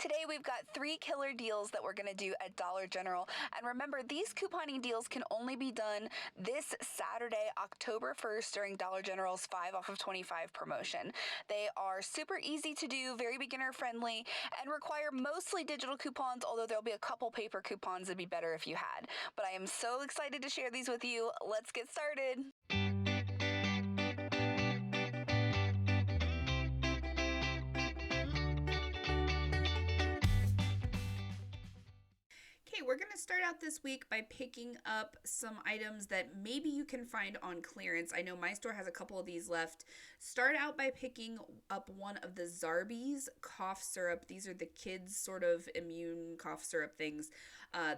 Today we've got 3 killer deals that we're going to do at Dollar General. And remember, these couponing deals can only be done this Saturday, October 1st during Dollar General's 5 off of 25 promotion. They are super easy to do, very beginner friendly, and require mostly digital coupons, although there'll be a couple paper coupons that'd be better if you had. But I am so excited to share these with you. Let's get started. Okay, we're going to start out this week by picking up some items that maybe you can find on clearance. I know my store has a couple of these left. Start out by picking up one of the Zarbee's cough syrup. These are the kids' sort of immune cough syrup things.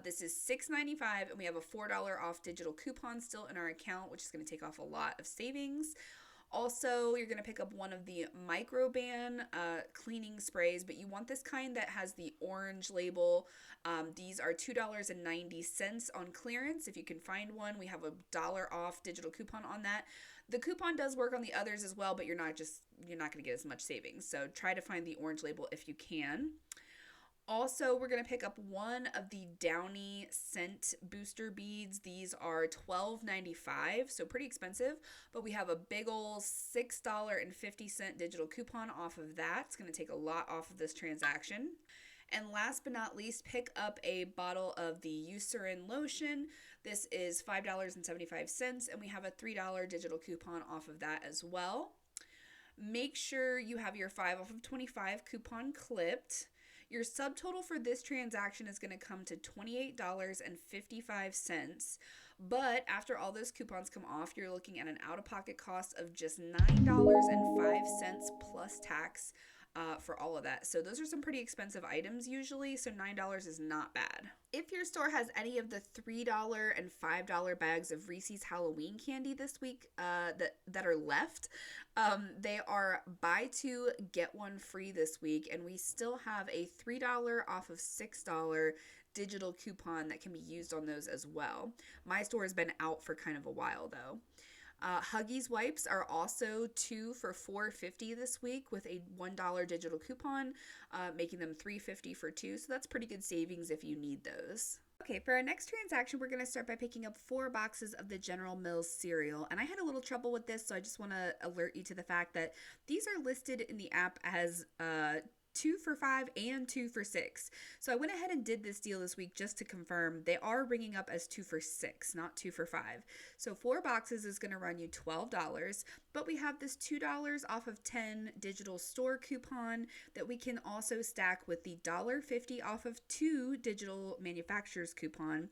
This is $6.95, and we have a $4 off digital coupon still in our account, which is going to take off a lot of savings. Also, you're going to pick up one of the Microban cleaning sprays, but you want this kind that has the orange label. These are $2.90 on clearance. If you can find one, we have a $1 off digital coupon on that. The coupon does work on the others as well, but you're not going to get as much savings. So try to find the orange label if you can. Also, we're going to pick up one of the Downy scent booster beads. These are $12.95, so pretty expensive, but we have a big ol' $6.50 digital coupon off of that. It's going to take a lot off of this transaction. And last but not least, pick up a bottle of the Eucerin lotion. This is $5.75, and we have a $3 digital coupon off of that as well. Make sure you have your 5 off of 25 coupon clipped. Your subtotal for this transaction is going to come to $28.55, but after all those coupons come off, you're looking at an out-of-pocket cost of just $9.05 plus tax for all of that. So those are some pretty expensive items usually, so $9 is not bad. If your store has any of the $3 and $5 bags of Reese's Halloween candy this week that are left, they are buy 2, get 1 free this week, and we still have a $3 off of $6 digital coupon that can be used on those as well. My store has been out for kind of a while though. Huggies wipes are also 2 for $4.50 this week with a $1 digital coupon, making them $3.50 for 2. So that's pretty good savings if you need those. Okay, for our next transaction, we're going to start by picking up 4 boxes of the General Mills cereal. And I had a little trouble with this, so I just want to alert you to the fact that these are listed in the app as 2 for $5 and 2 for $6. So I went ahead and did this deal this week just to confirm. They are ringing up as 2 for $6, not 2 for $5. So 4 boxes is going to run you $12, but we have this $2 off of 10 digital store coupon that we can also stack with the $1.50 off of 2 digital manufacturers coupon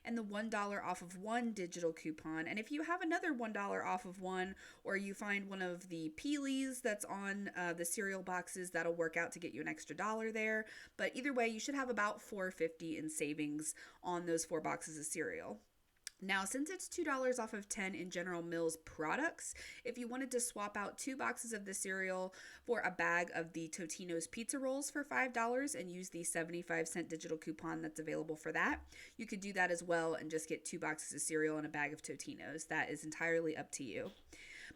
and the $1 off of 1 digital coupon. And if you have another $1 off of 1, or you find one of the Peelies that's on the cereal boxes, that'll work out to get you an extra $1 there. But either way, you should have about $4.50 in savings on those 4 boxes of cereal. Now, since it's $2 off of 10 in General Mills products, if you wanted to swap out 2 boxes of the cereal for a bag of the Totino's pizza rolls for $5 and use the 75-cent digital coupon that's available for that, you could do that as well and just get 2 boxes of cereal and a bag of Totino's. That is entirely up to you.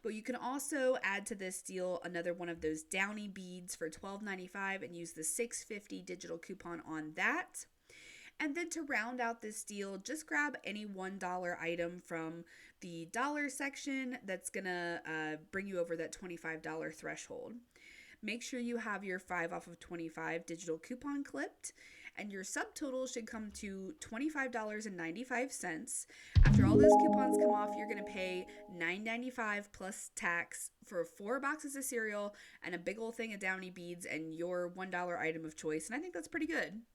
But you can also add to this deal another one of those Downy beads for $12.95 and use the $6.50 digital coupon on that. And then to round out this deal, just grab any $1 item from the dollar section that's going to bring you over that $25 threshold. Make sure you have your 5 off of 25 digital coupon clipped, and your subtotal should come to $25.95. After all those coupons come off, you're going to pay $9.95 plus tax for 4 boxes of cereal and a big old thing of Downy beads and your $1 item of choice, and I think that's pretty good.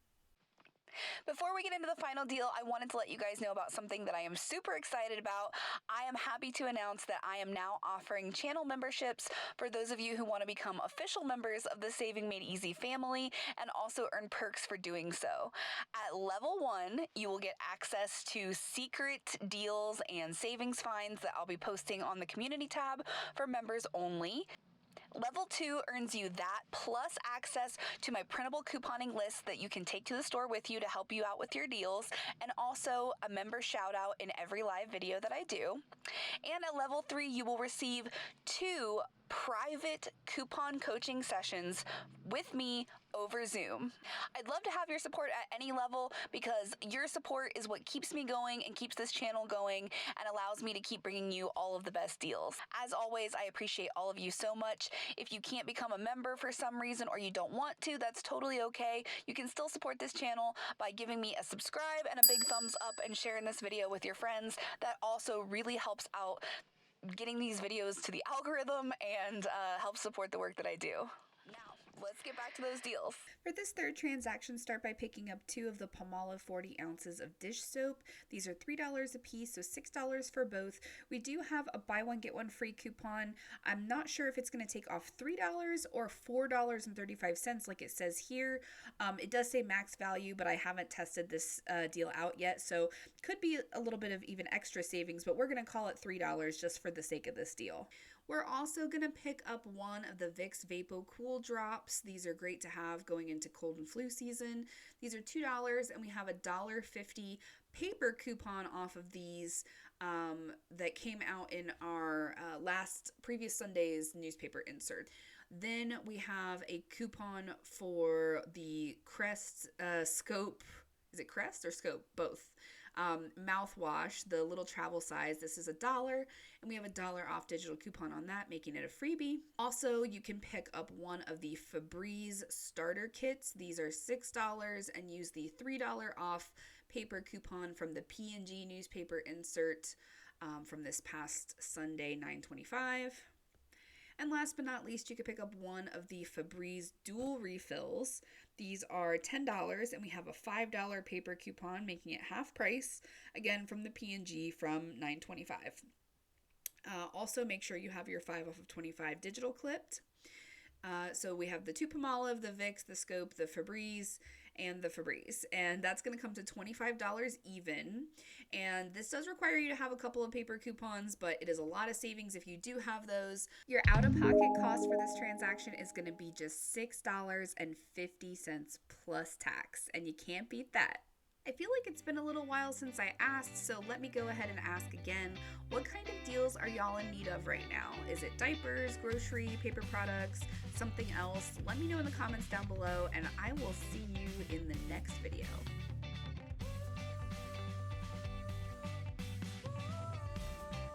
Before we get into the final deal, I wanted to let you guys know about something that I am super excited about. I am happy to announce that I am now offering channel memberships for those of you who want to become official members of the Saving Made Easy family and also earn perks for doing so. At level 1, you will get access to secret deals and savings finds that I'll be posting on the community tab for members only. Level 2 earns you that plus access to my printable couponing list that you can take to the store with you to help you out with your deals, and also a member shout out in every live video that I do. And at level 3, you will receive 2 private coupon coaching sessions with me over Zoom. I'd love to have your support at any level because your support is what keeps me going and keeps this channel going and allows me to keep bringing you all of the best deals. As always, I appreciate all of you so much. If you can't become a member for some reason or you don't want to, that's totally okay. You can still support this channel by giving me a subscribe and a big thumbs up and sharing this video with your friends. That also really helps out getting these videos to the algorithm and helps support the work that I do. Now, let's get back to those deals. For this third transaction, start by picking up 2 of the Palmolive 40 ounces of dish soap. These are $3 a piece, so $6 for both. We do have a buy one, get one free coupon. I'm not sure if it's going to take off $3 or $4.35 like it says here. It does say max value, but I haven't tested this deal out yet, so could be a little bit of even extra savings, but we're going to call it $3 just for the sake of this deal. We're also going to pick up 1 of the Vicks Vapo Cool Drops. These are great to have going into cold and flu season. These are $2, and we have a $1.50 paper coupon off of these that came out in our previous Sunday's newspaper insert. Then we have a coupon for the Crest Scope. Is it Crest or Scope? Both. Mouthwash, the little travel size. This is $1, and we have a $1 off digital coupon on that, making it a freebie. Also, you can pick up 1 of the Febreze starter kits. These are $6, and use the $3 off paper coupon from the P&G newspaper insert from this past Sunday, 9/25. And last but not least, you can pick up 1 of the Febreze dual refills. These are $10, and we have a $5 paper coupon, making it half price, again from the P&G from 9/25. Also, make sure you have your 5 off of 25 digital clipped. So we have the 2 Palmolive, the Vicks, the Scope, the Febreze, and the Febreze. And that's going to come to $25 even. And this does require you to have a couple of paper coupons, but it is a lot of savings if you do have those. Your out-of-pocket cost for this transaction is going to be just $6.50 plus tax. And you can't beat that. I feel like it's been a little while since I asked, so let me go ahead and ask again. What kind of deals are y'all in need of right now? Is it diapers, grocery, paper products, something else? Let me know in the comments down below, and I will see you in the next video.